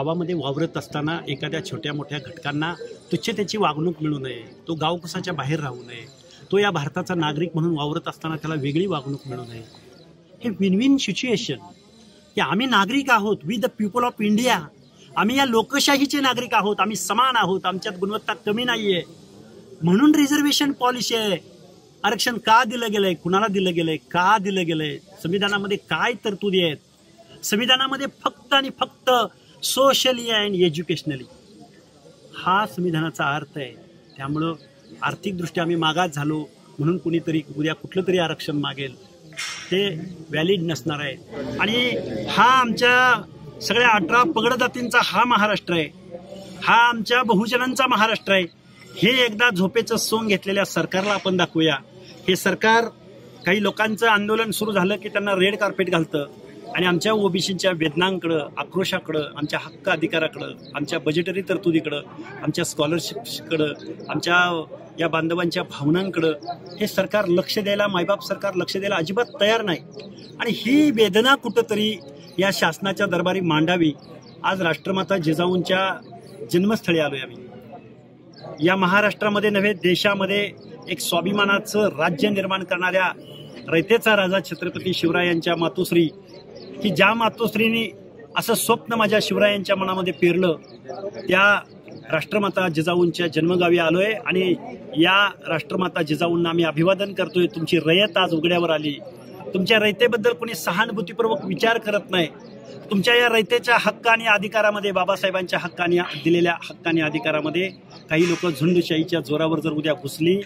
गावामध्ये वावरत असताना एखाद्या छोट्या मोठ्या घटकांना तुच्छतेची वागणूक मिळू नये, तो गावकुसाच्या बाहेर राहू नये, तो या भारताचा नागरिक म्हणून वावरत असताना त्याला वेगळी वागणूक मिळू नये. हे विन विन सिच्युएशन की आम्ही नागरिक आहोत, we the people of India, आम्ही या लोकशाहीचे नागरिक आहोत, आम्ही समान आहोत, आमच्यात गुणवत्ता कमी नाहीये म्हणून रिझर्वेशन पॉलिसी आहे. आरक्षण का दिलं गेलंय, कुणाला दिलं गेलंय, का दिलं गेलंय, संविधानामध्ये काय तरतुदी आहेत, संविधानामध्ये फक्त आणि फक्त सोशली अँड एज्युकेशनली हा संविधानाचा अर्थ आहे. त्यामुळं आर्थिकदृष्ट्या आम्ही मागास झालो म्हणून कुणीतरी उद्या कुठलं तरी आरक्षण मागेल ते व्हॅलिड नसणार आहे. आणि हा आमच्या सगळ्या 18 पगड जातींचा हा महाराष्ट्र आहे, हा आमच्या बहुजनांचा महाराष्ट्र आहे. हे एकदा झोपेचं सोंग घेतलेल्या सरकारला आपण दाखवूया. हे सरकार काही लोकांचं आंदोलन सुरू झालं की त्यांना रेड कार्पेट घालतं आणि आमच्या ओबीसीच्या वेदनांकडं, आक्रोशाकडं, आमच्या हक्क अधिकाराकडं, आमच्या बजेटरी तरतुदीकडं, आमच्या स्कॉलरशिप्सकडं, आमच्या या बांधवांच्या भावनांकडं हे सरकार लक्ष द्यायला, मायबाप सरकार लक्ष द्यायला अजिबात तयार नाही. आणि ही वेदना कुठंतरी या शासनाच्या दरबारी मांडावी. आज राष्ट्रमाता जिजाऊंच्या जन्मस्थळी आलोय आम्ही. या महाराष्ट्रामध्ये नव्हे देशामध्ये एक स्वाभिमानाचं राज्य निर्माण करणाऱ्या रयतेचा राजा छत्रपती शिवरायांच्या मातोश्री, की ज्या मातोश्रीने असं स्वप्न माझ्या शिवरायांच्या मनामध्ये पेरलं, त्या राष्ट्रमाता जिजाऊंच्या जन्मगावी आलोय. आणि या राष्ट्रमाता जिजाऊंना आम्ही अभिवादन करतोय. तुमची रयत आज उघड्यावर आली. तुमच्या रयतेबद्दल कोणी सहानुभूतीपूर्वक विचार करत नाही. तुमच्या या रयतेच्या हक्क आणि अधिकारामध्ये, बाबासाहेबांच्या हक्काने दिलेल्या हक्क आणि अधिकारामध्ये काही लोक झुंडशाहीच्या जोरावर जर उद्या घुसली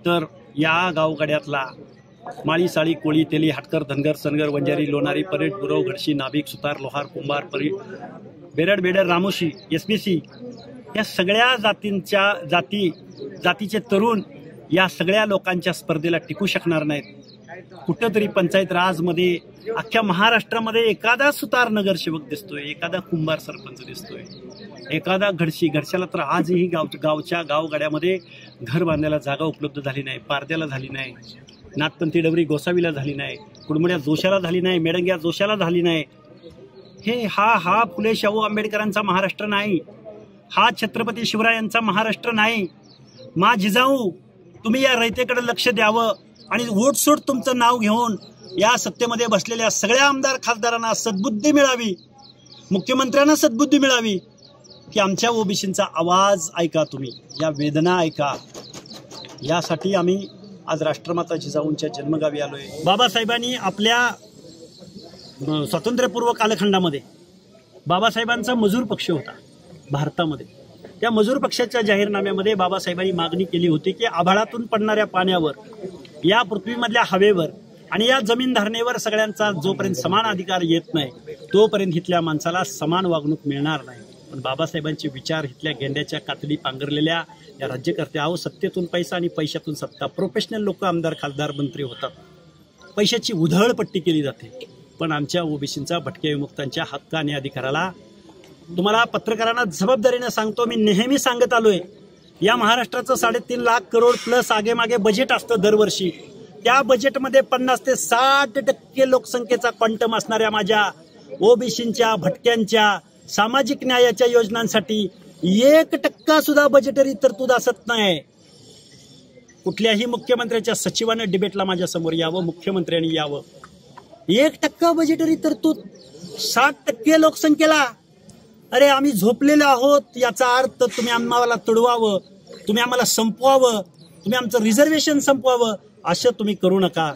तर या गावगाड्यातला माळी, साळी, कोळी, तेली, हाटकर, धनगर, सनगर, वंजारी, लोणारी, परेड, गुरव, घडशी, नाभिक, सुतार, लोहार, कुंभार, बेरड, बेडर, रामोशी, एसबीसी या सगळ्या जातीचे तरुण या सगळ्या लोकांच्या स्पर्धेला टिकू शकणार नाहीत. कुठंतरी पंचायत राजमध्ये अख्ख्या महाराष्ट्रामध्ये एखादा सुतार नगरसेवक दिसतोय, एखादा कुंभार सरपंच दिसतोय, एखादा घडशाला तर आजही गावच्या गावगाड्यामध्ये घर बांधायला जागा उपलब्ध झाली नाही, पारद्याला झाली नाही, नाथपंथी डवरी गोसावीला झाली नाही, कुडमुड्या जोशाला झाली नाही, मेडंग्या जोशाला झाली नाही. हे हा फुले शाहू आंबेडकरांचा महाराष्ट्र नाही, हा छत्रपती शिवरायांचा महाराष्ट्र नाही. मा जिजाऊ, तुम्ही या रयतेकडे लक्ष द्यावं आणि वोटसोट तुमचं नाव घेऊन या सत्तेमध्ये बसलेल्या सगळ्या आमदार खासदारांना सद्बुद्धी मिळावी, मुख्यमंत्र्यांना सद्बुद्धी मिळावी की आमच्या ओबीसींचा आवाज ऐका, तुम्ही या वेदना ऐका. यासाठी आम्ही आज राष्ट्रमाता जिजाऊंच्या जन्मगावी आलोय. बाबासाहेबांनी आपल्या स्वातंत्र्यपूर्व कालखंडामध्ये बाबासाहेबांचा मजूर पक्ष होता भारतामध्ये. त्या मजूर पक्षाच्या जाहीरनाम्यामध्ये बाबासाहेबांनी मागणी केली होती की आभाळातून पडणाऱ्या पाण्यावर, या पृथ्वीमधल्या हवेवर आणि या जमीन धारणेवर सगळ्यांचा जोपर्यंत समान अधिकार येत नाही तोपर्यंत इथल्या माणसाला समान वागणूक मिळणार नाही. पण बाबासाहेबांचे विचार इथल्या गेंड्याच्या कातडी पांघरलेल्या या राज्यकर्त्या, अहो सत्तेतून पैसा आणि पैशातून सत्ता, प्रोफेशनल लोक आमदार खासदार मंत्री होतात, पैशाची उधळपट्टी केली जाते. पण आमच्या ओबीसींचा, भटक्या विमुक्तांच्या हक्क आणि अधिकाराला, तुम्हाला पत्रकारांना जबाबदारीने सांगतो, मी नेहमी सांगत आलोय, या महाराष्ट्राचं 3.5 लाख करोड प्लस आगेमागे बजेट असतं दरवर्षी. त्या बजेटमध्ये 50 ते 60% लोकसंख्येचा क्वांटम असणाऱ्या माझ्या ओबीसींच्या, भटक्यांच्या, सामाजिक न्यायाच्या योजनांसाठी 1% सुद्धा बजेटरी तरतूद असत नाही. कुठल्याही मुख्यमंत्र्याच्या सचिवानं डिबेटला माझ्या समोर यावं, मुख्यमंत्र्यांनी यावं. 1% बजेटरी तरतूद 60% लोकसंख्येला. अरे आम्ही झोपलेलो आहोत याचा अर्थ तुम्ही आम्हाला तुडवावं, तुम्ही आम्हाला संपवावं, तुम्ही आमचं रिझर्वेशन संपवावं, असं तुम्ही करू नका.